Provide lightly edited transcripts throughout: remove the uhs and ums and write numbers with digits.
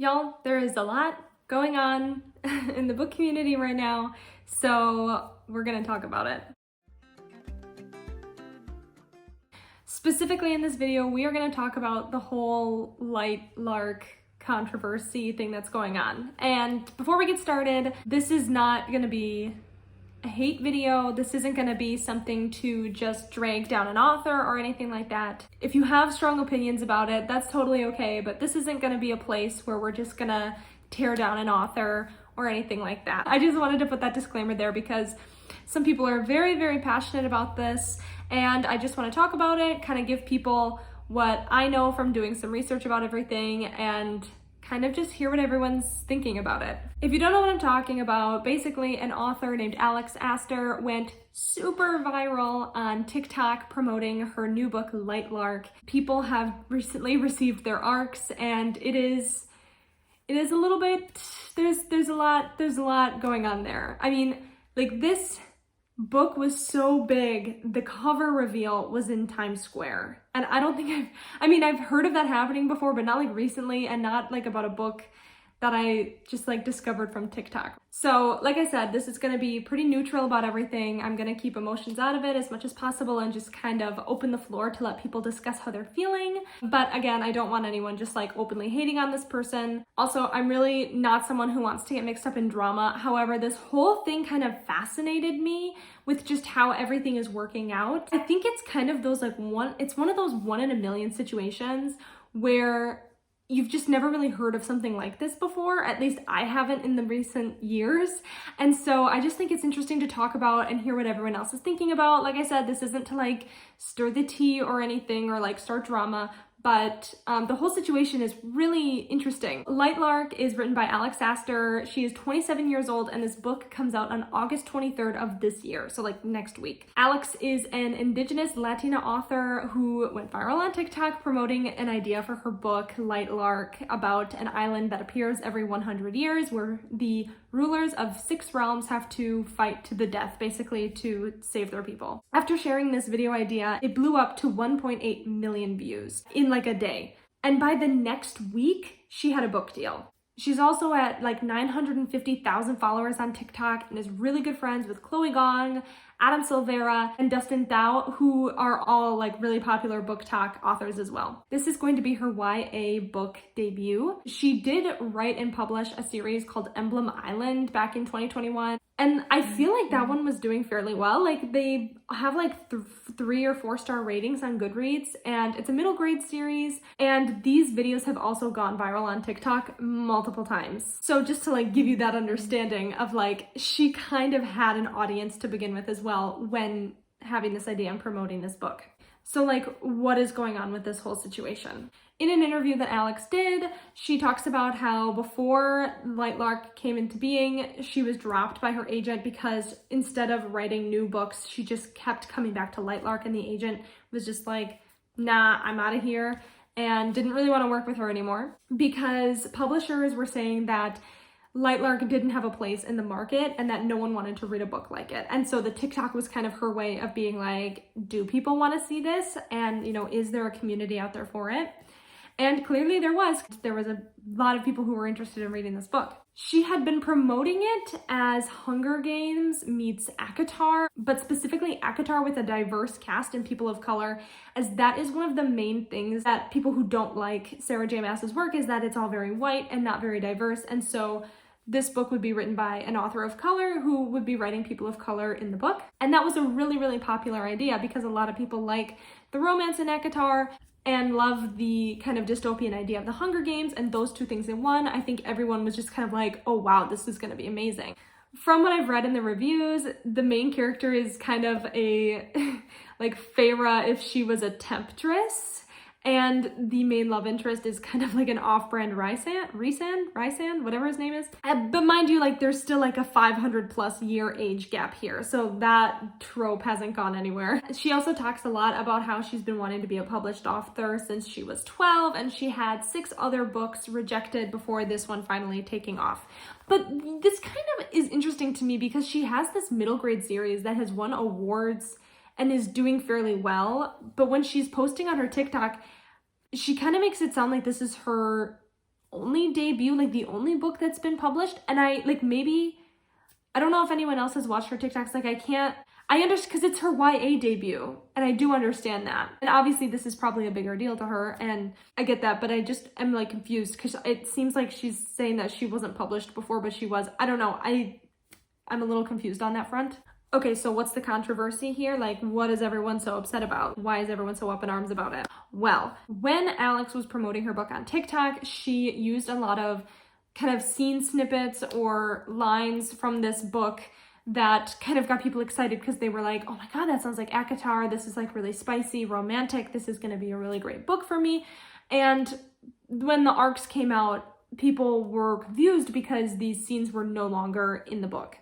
Y'all, there is a lot going on in the book community right now, so we're gonna talk about it. Specifically in this video, we are gonna talk about the whole Lightlark controversy thing that's going on. And before we get started, this is not gonna be a hate video. This isn't gonna be something to just drag down an author or anything like that. If you have strong opinions about it, that's totally okay, but this isn't gonna be a place where we're just gonna tear down an author or anything like that. I just wanted to put that disclaimer there because some people are very, very passionate about this, and I just want to talk about it, kind of give people what I know from doing some research about everything, and kind of just hear what everyone's thinking about it. If you don't know what I'm talking about, basically an author named Alex Aster went super viral on TikTok promoting her new book, Lightlark. People have recently received their arcs, and it is a little bit, there's a lot going on there. I mean, like, this book was so big, the cover reveal was in Times Square. And I don't think I've heard of that happening before, but not like recently, and not like about a book that I just like discovered from TikTok. So like I said, this is gonna be pretty neutral about everything. I'm gonna keep emotions out of it as much as possible and just kind of open the floor to let people discuss how they're feeling. But again, I don't want anyone just like openly hating on this person. Also, I'm really not someone who wants to get mixed up in drama. However, this whole thing kind of fascinated me with just how everything is working out. I think it's kind of those it's one of those 1 in a million situations where you've just never really heard of something like this before. At least I haven't in the recent years. And so I just think it's interesting to talk about and hear what everyone else is thinking about. Like I said, this isn't to like stir the tea or anything or like start drama, but the whole situation is really interesting. Lightlark is written by Alex Aster. She is 27 years old, and this book comes out on August 23rd of this year, so like next week. Alex is an indigenous Latina author who went viral on TikTok promoting an idea for her book, Lightlark, about an island that appears every 100 years where the rulers of 6 realms have to fight to the death, basically, to save their people. After sharing this video idea, it blew up to 1.8 million views in like a day. And by the next week, she had a book deal. She's also at like 950,000 followers on TikTok and is really good friends with Chloe Gong, Adam Silvera, and Dustin Thau, who are all like really popular book talk authors as well. This is going to be her YA book debut. She did write and publish a series called Emblem Island back in 2021. And I feel like that one was doing fairly well. Like, they have like 3 or 4 star ratings on Goodreads, and it's a middle grade series. And these videos have also gone viral on TikTok multiple times. So just to like give you that understanding of like, she kind of had an audience to begin with as well when having this idea and promoting this book. So like, what is going on with this whole situation? In an interview that Alex did, she talks about how before Lightlark came into being, she was dropped by her agent because instead of writing new books, she just kept coming back to Lightlark, and the agent was just like, nah, I'm out of here, and didn't really want to work with her anymore because publishers were saying that Lightlark didn't have a place in the market and that no one wanted to read a book like it. And so the TikTok was kind of her way of being like, do people want to see this? And, you know, is there a community out there for it? And clearly there was. There was a lot of people who were interested in reading this book. She had been promoting it as Hunger Games meets ACOTAR, but specifically ACOTAR with a diverse cast and people of color, as that is one of the main things that people who don't like Sarah J. Maas's work is that it's all very white and not very diverse. And so this book would be written by an author of color who would be writing people of color in the book. And that was a really, really popular idea because a lot of people like the romance in ACOTAR and love the kind of dystopian idea of the Hunger Games, and those two things in one. I think everyone was just kind of like, oh wow, this is gonna be amazing. From what I've read in the reviews, the main character is kind of a like Feyre if she was a temptress, and the main love interest is kind of like an off-brand Rysand, whatever his name is. But mind you, like, there's still like a 500+ year age gap here, so that trope hasn't gone anywhere. She also talks a lot about how she's been wanting to be a published author since she was 12, and she had 6 other books rejected before this one finally taking off. But this kind of is interesting to me because she has this middle grade series that has won awards and is doing fairly well, but when she's posting on her TikTok, she kind of makes it sound like this is her only debut, like the only book that's been published. And I don't know if anyone else has watched her TikToks. Like I understand, because it's her YA debut, and I do understand that. And obviously this is probably a bigger deal to her, and I get that, but I just am like confused because it seems like she's saying that she wasn't published before, but she was. I don't know. I'm a little confused on that front. Okay, so what's the controversy here? Like, what is everyone so upset about? Why is everyone so up in arms about it? Well, when Alex was promoting her book on TikTok, she used a lot of kind of scene snippets or lines from this book that kind of got people excited because they were like, oh my God, that sounds like ACOTAR. This is like really spicy, romantic. This is going to be a really great book for me. And when the arcs came out, people were confused because these scenes were no longer in the book.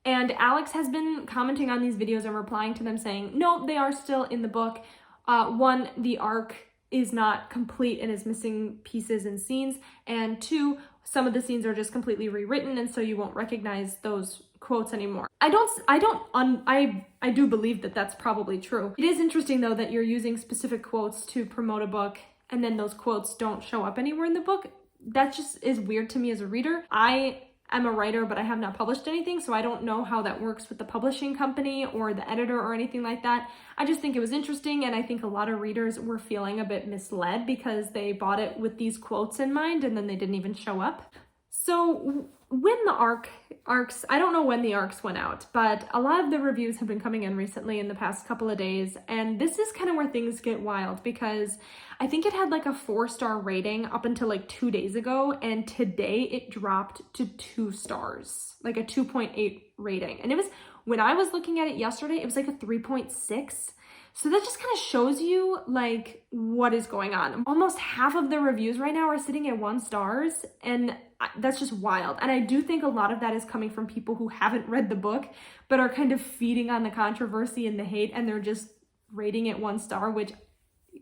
And Alex has been commenting on these videos and replying to them saying, no, they are still in the book. One, the arc is not complete and is missing pieces and scenes. And two, some of the scenes are just completely rewritten, and so you won't recognize those quotes anymore. I do believe that that's probably true. It is interesting though that you're using specific quotes to promote a book and then those quotes don't show up anywhere in the book. That just is weird to me as a reader. I'm a writer, but I have not published anything, so I don't know how that works with the publishing company or the editor or anything like that. I just think it was interesting, and I think a lot of readers were feeling a bit misled because they bought it with these quotes in mind and then they didn't even show up. So when the arcs, I don't know when the arcs went out, but a lot of the reviews have been coming in recently in the past couple of days, and this is kind of where things get wild because I think it had like a 4-star rating up until like 2 days ago, and today it dropped to 2 stars, like a 2.8 rating. And it was, when I was looking at it yesterday, it was like a 3.6. So that just kind of shows you like what is going on. Almost half of the reviews right now are sitting at 1 stars, and that's just wild. And I do think a lot of that is coming from people who haven't read the book, but are kind of feeding on the controversy and the hate, and they're just rating it 1 star, which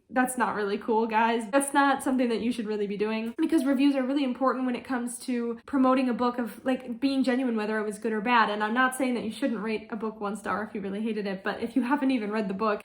that's not really cool, guys. That's not something that you should really be doing, because reviews are really important when it comes to promoting a book, of like being genuine, whether it was good or bad. And I'm not saying that you shouldn't rate a book 1 star if you really hated it, but if you haven't even read the book,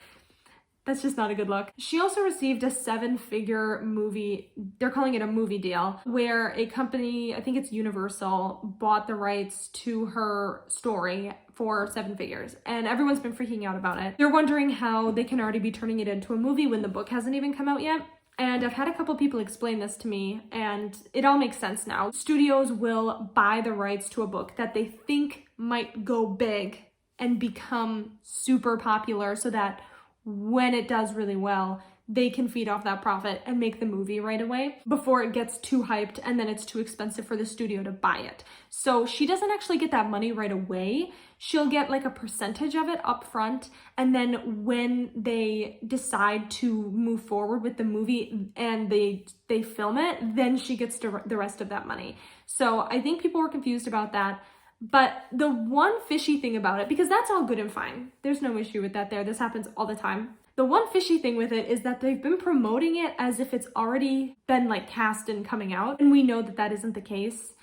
that's just not a good look. She also received a 7-figure movie, they're calling it a movie deal, where a company, I think it's Universal, bought the rights to her story for 7 figures. And everyone's been freaking out about it. They're wondering how they can already be turning it into a movie when the book hasn't even come out yet. And I've had a couple people explain this to me, and it all makes sense now. Studios will buy the rights to a book that they think might go big and become super popular, so that when it does really well, they can feed off that profit and make the movie right away before it gets too hyped and then it's too expensive for the studio to buy it. So she doesn't actually get that money right away. She'll get like a percentage of it up front, and then when they decide to move forward with the movie and they film it, then she gets the rest of that money. So I think people were confused about that. But the one fishy thing about it, because that's all good and fine, there's no issue with that there, this happens all the time. The one fishy thing with it is that they've been promoting it as if it's already been like cast and coming out, and we know that that isn't the case,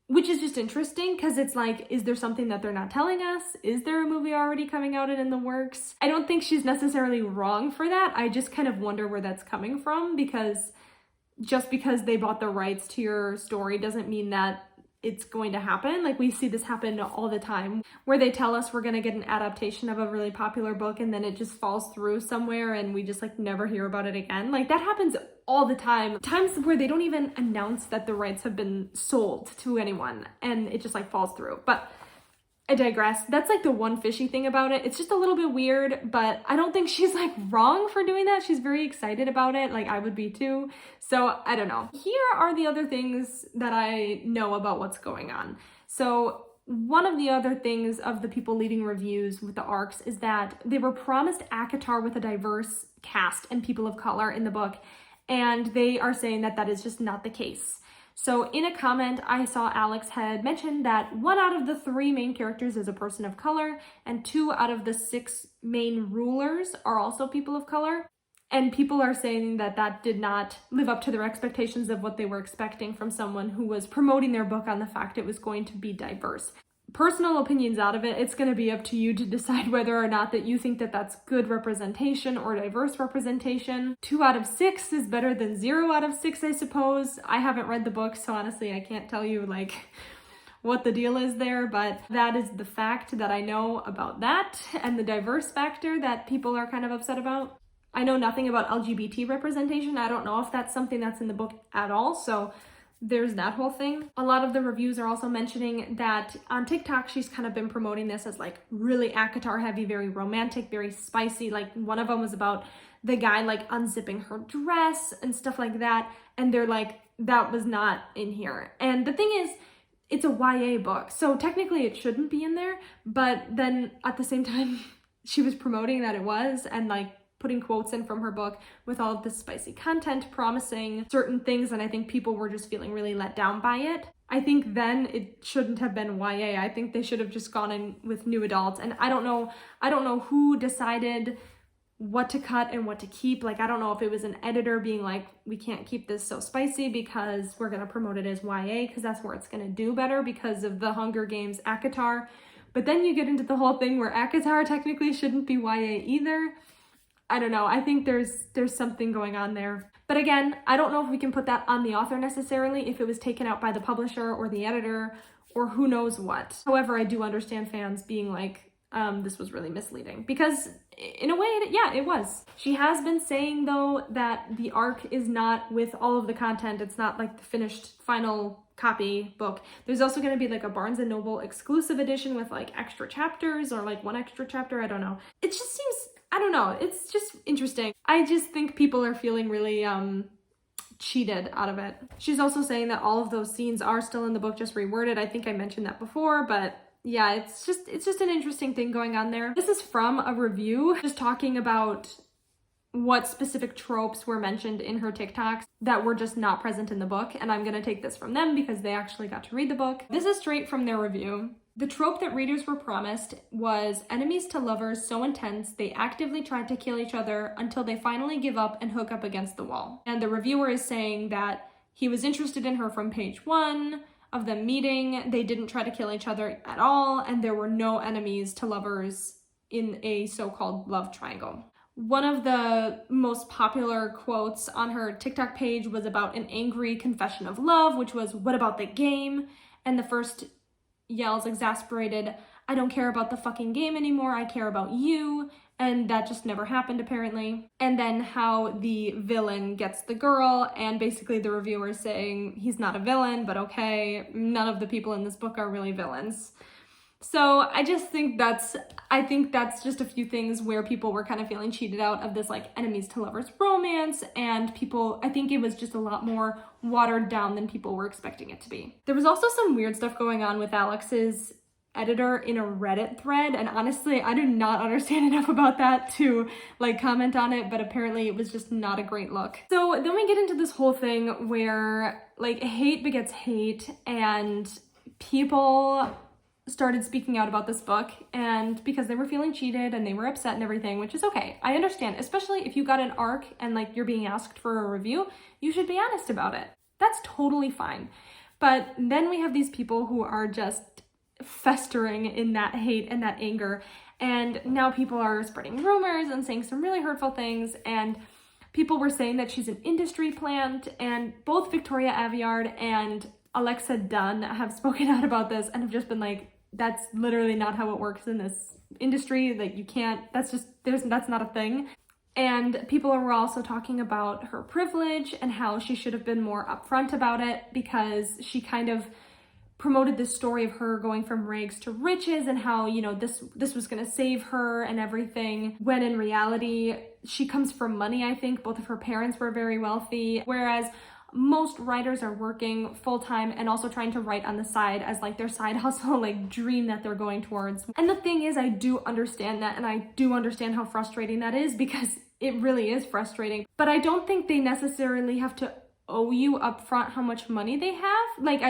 which is just interesting because it's like, is there something that they're not telling us? Is there a movie already coming out and in the works? I don't think she's necessarily wrong for that. I just kind of wonder where that's coming from, because just because they bought the rights to your story doesn't mean that it's going to happen. Like, we see this happen all the time, where they tell us we're going to get an adaptation of a really popular book and then it just falls through somewhere and we just like never hear about it again. Like, that happens all the time. Times where they don't even announce that the rights have been sold to anyone and it just like falls through. But I digress. That's like the one fishy thing about it. It's just a little bit weird, but I don't think she's like wrong for doing that. She's very excited about it. Like, I would be too. So I don't know. Here are the other things that I know about what's going on. So one of the other things of the people leaving reviews with the arcs is that they were promised ACOTAR with a diverse cast and people of color in the book, and they are saying that that is just not the case. So in a comment, I saw Alex had mentioned that 1 out of the 3 main characters is a person of color, and 2 out of the 6 main rulers are also people of color. And people are saying that that did not live up to their expectations of what they were expecting from someone who was promoting their book on the fact it was going to be diverse. personal opinions out of it. It's going to be up to you to decide whether or not that you think that that's good representation or diverse representation. 2 out of 6 is better than 0 out of 6, I suppose. I haven't read the book, so honestly, I can't tell you like what the deal is there, but that is the fact that I know about that and the diverse factor that people are kind of upset about. I know nothing about LGBT representation. I don't know if that's something that's in the book at all, so there's that whole thing. A lot of the reviews are also mentioning that on TikTok, she's kind of been promoting this as like really ACOTAR heavy, very romantic, very spicy. Like one of them was about the guy like unzipping her dress and stuff like that. And they're like, that was not in here. And the thing is, it's a YA book, so technically it shouldn't be in there. But then at the same time, she was promoting that it was, and like putting quotes in from her book with all of this spicy content, promising certain things, and I think people were just feeling really let down by it. I think then it shouldn't have been YA. I think they should have just gone in with new adults, and I don't know who decided what to cut and what to keep. Like, I don't know if it was an editor being like, we can't keep this so spicy because we're gonna promote it as YA because that's where it's gonna do better because of the Hunger Games ACOTAR. But then you get into the whole thing where ACOTAR technically shouldn't be YA either. I don't know. I think there's something going on there. But again, I don't know if we can put that on the author necessarily, if it was taken out by the publisher or the editor or who knows what. However, I do understand fans being like, this was really misleading, because in a way, yeah, it was. She has been saying though that the arc is not with all of the content. It's not like the finished final copy book. There's also going to be like a Barnes & Noble exclusive edition with like extra chapters or like 1 extra chapter. I don't know. It just seems, I don't know. It's just interesting. I just think people are feeling really cheated out of it. She's also saying that all of those scenes are still in the book, just reworded. I think I mentioned that before, but yeah, it's just an interesting thing going on there. This is from a review just talking about what specific tropes were mentioned in her TikToks that were just not present in the book, and I'm gonna take this from them because they actually got to read the book. This is straight from their review. The trope that readers were promised was enemies to lovers so intense they actively tried to kill each other until they finally give up and hook up against the wall. And the reviewer is saying that he was interested in her from page 1 of them meeting. They didn't try to kill each other at all, and there were no enemies to lovers in a so-called love triangle. One of the most popular quotes on her TikTok page was about an angry confession of love, which was, "What about the game?" And the first yells exasperated, "I don't care about the fucking game anymore, I care about you." And that just never happened apparently. And then how the villain gets the girl, and basically the reviewer is saying he's not a villain, but okay, none of the people in this book are really villains. So I think that's just a few things where people were kind of feeling cheated out of this like enemies to lovers romance, and I think it was just a lot more watered down than people were expecting it to be. There was also some weird stuff going on with Alex's editor in a Reddit thread, and honestly, I do not understand enough about that to like comment on it, but apparently it was just not a great look. So then we get into this whole thing where like hate begets hate, and people started speaking out about this book, and because they were feeling cheated and they were upset and everything, which is okay. I understand, especially if you got an arc and like you're being asked for a review, you should be honest about it. That's totally fine. But then we have these people who are just festering in that hate and that anger, and now people are spreading rumors and saying some really hurtful things, and people were saying that she's an industry plant, and both Victoria Aveyard and Alexa Dunn have spoken out about this and have just been like, that's literally not how it works in this industry. Like, you can't, that's not a thing. And people were also talking about her privilege and how she should have been more upfront about it, because she kind of promoted this story of her going from rags to riches and how, you know, this was gonna save her and everything, when in reality, she comes from money. I think both of her parents were very wealthy, whereas most writers are working full-time and also trying to write on the side as like their side hustle, like dream that they're going towards. And the thing is, I do understand that, and I do understand how frustrating that is, because it really is frustrating. But I don't think they necessarily have to owe you upfront how much money they have. Like,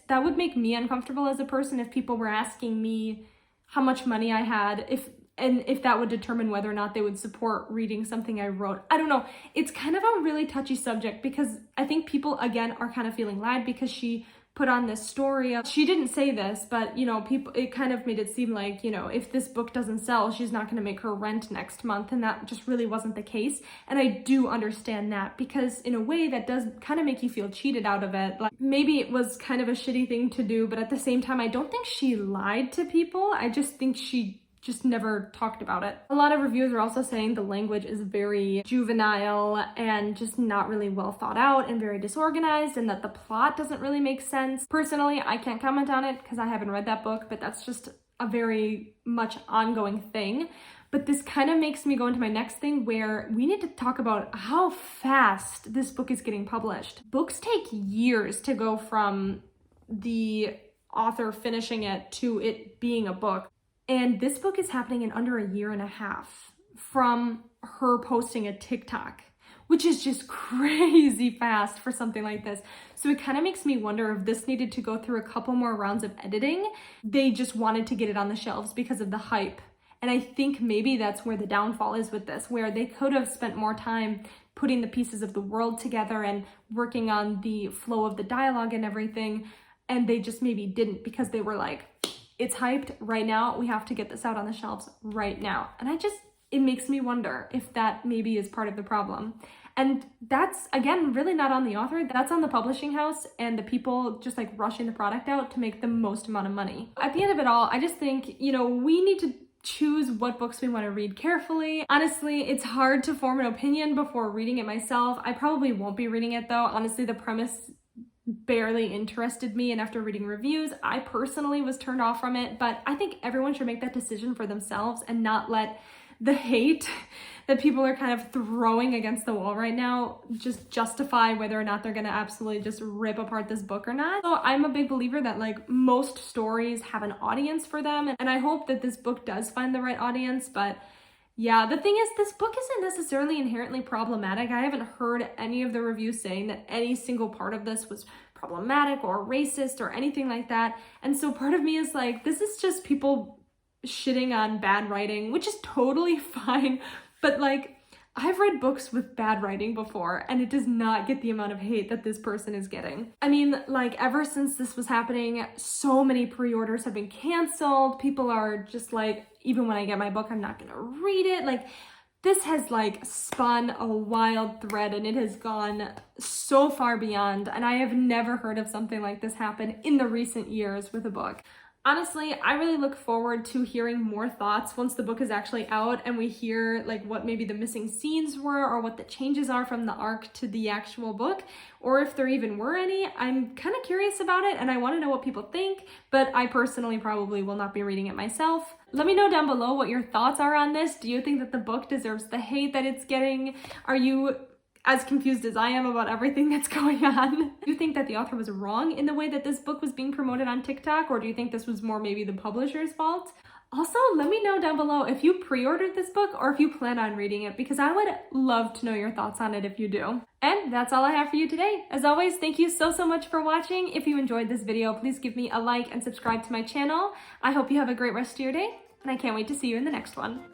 that would make me uncomfortable as a person if people were asking me how much money I had, if and if that would determine whether or not they would support reading something I wrote. I don't know. It's kind of a really touchy subject because I think people, again, are kind of feeling lied because she put on this story of, she didn't say this, but, you know, people, it kind of made it seem like, you know, if this book doesn't sell, she's not going to make her rent next month. And that just really wasn't the case. And I do understand that, because in a way that does kind of make you feel cheated out of it. Like, maybe it was kind of a shitty thing to do, but at the same time, I don't think she lied to people. I just think she just never talked about it. A lot of reviews are also saying the language is very juvenile and just not really well thought out and very disorganized, and that the plot doesn't really make sense. Personally, I can't comment on it because I haven't read that book, but that's just a very much ongoing thing. But this kind of makes me go into my next thing, where we need to talk about how fast this book is getting published. Books take years to go from the author finishing it to it being a book. And this book is happening in under a year and a half from her posting a TikTok, which is just crazy fast for something like this. So it kind of makes me wonder if this needed to go through a couple more rounds of editing. They just wanted to get it on the shelves because of the hype. And I think maybe that's where the downfall is with this, where they could have spent more time putting the pieces of the world together and working on the flow of the dialogue and everything. And they just maybe didn't, because they were like, it's hyped right now, we have to get this out on the shelves right now. And it makes me wonder if that maybe is part of the problem. And that's, again, really not on the author, that's on the publishing house and the people just like rushing the product out to make the most amount of money. At the end of it all, I just think, you know, we need to choose what books we want to read carefully. Honestly, it's hard to form an opinion before reading it myself. I probably won't be reading it though. Honestly, the premise barely interested me, and after reading reviews, I personally was turned off from it. But I think everyone should make that decision for themselves and not let the hate that people are kind of throwing against the wall right now just justify whether or not they're gonna absolutely just rip apart this book or not. So I'm a big believer that like most stories have an audience for them, and I hope that this book does find the right audience. But yeah, the thing is, this book isn't necessarily inherently problematic. I haven't heard any of the reviews saying that any single part of this was problematic or racist or anything like that. And so part of me is like, this is just people shitting on bad writing, which is totally fine. But like, I've read books with bad writing before, and it does not get the amount of hate that this person is getting. I mean, like, ever since this was happening, so many pre-orders have been canceled. People are just like, even when I get my book, I'm not gonna read it. Like, this has like spun a wild thread, and it has gone so far beyond, and I have never heard of something like this happen in the recent years with a book. Honestly, I really look forward to hearing more thoughts once the book is actually out and we hear like what maybe the missing scenes were, or what the changes are from the arc to the actual book, or if there even were any. I'm kind of curious about it, and I want to know what people think, but I personally probably will not be reading it myself. Let me know down below what your thoughts are on this. Do you think that the book deserves the hate that it's getting? Are you as confused as I am about everything that's going on? Do you think that the author was wrong in the way that this book was being promoted on TikTok, or do you think this was more maybe the publisher's fault? Also, let me know down below if you pre-ordered this book or if you plan on reading it, because I would love to know your thoughts on it if you do. And that's all I have for you today. As always, thank you so much for watching. If you enjoyed this video, please give me a like and subscribe to my channel. I hope you have a great rest of your day, and I can't wait to see you in the next one.